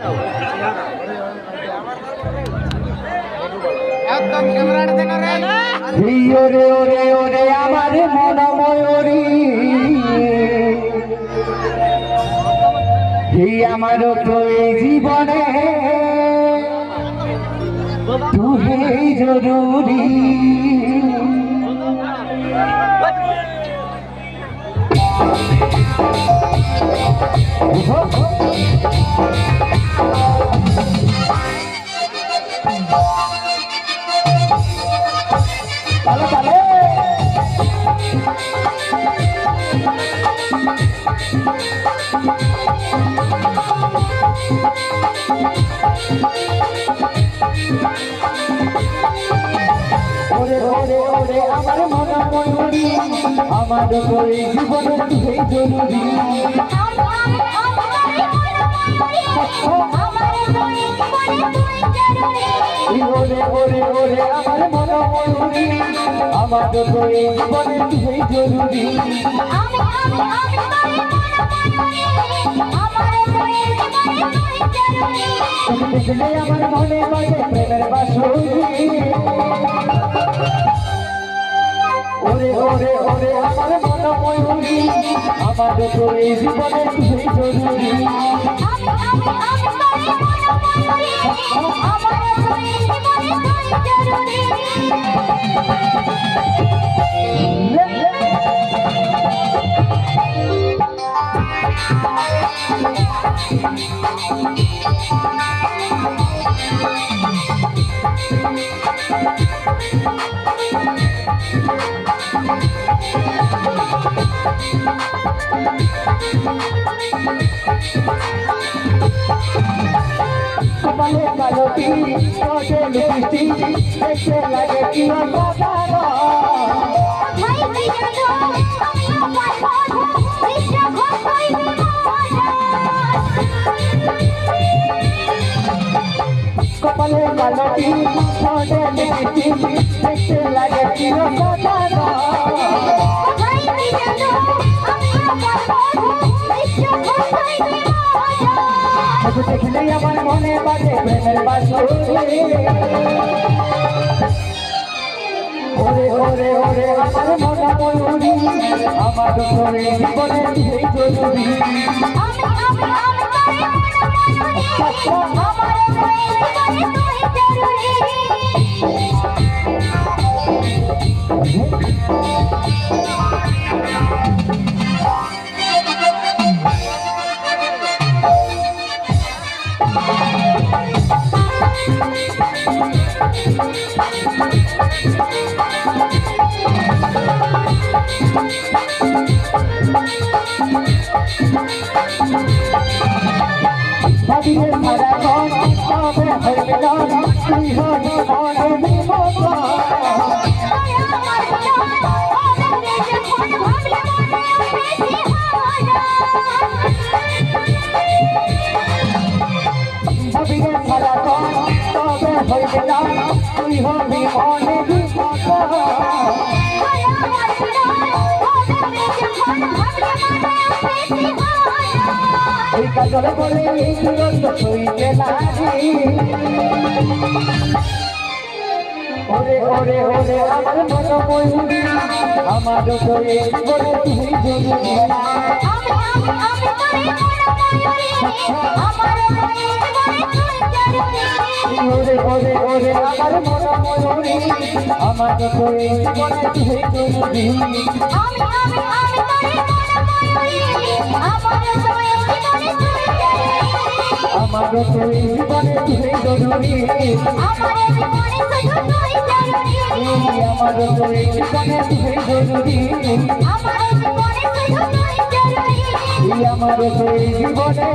ওরে ওরে ওরে আমার মন ময়ূরী আমার তো এই জীবনে তুই জরুরি ওরে ওরে ওরে আমার মন ময়ূরী আমার করে জীবনে তুই জরুরি ওরে ওরে ওরে আমার মন ময়ূরী আমার করে জীবনে তুই জরুরি দেখলে আমার মনে বাজে প্রেমের বাঁশরি ওরে ওরে ওরে আমার মন ময়ূরী আমার তো এই জীবনে তুই জরুরি কপালে কালোটি ঠোঁটে লিপস্টিক দেখতে লাগে কি অসাধারণ কপালে কালোটি ঠোঁটে লিপস্টিক দেখতে লাগে কি অসাধারণ দেখলেই আমার মনে বাজে প্রেমের বাঁশরি ওরে ওরে ওরে আমার মন ময়ূরী আমার করে জীবনে তুই জরুরি ভাবিলে সারা মন তবে হইবে না তুই হবি মনে বিমত ভাবিলে সারা মন তবে হইবে না তুই হবি মনে বিমত কাজলে বলে তুরন্ত হইতে লাগি ওরে ওরে ওরে আমার মন ময়ূরী আমার করে জীবনে তুই জরুরি ওরে ওরে ওরে আমার মন ময়ূরী আমার করে জীবনে তুই জরুরি আমার তো এই জীবনে তুই জরুরি আমার তো এই জীবনে তুই জরুরি আমার তো এই জীবনে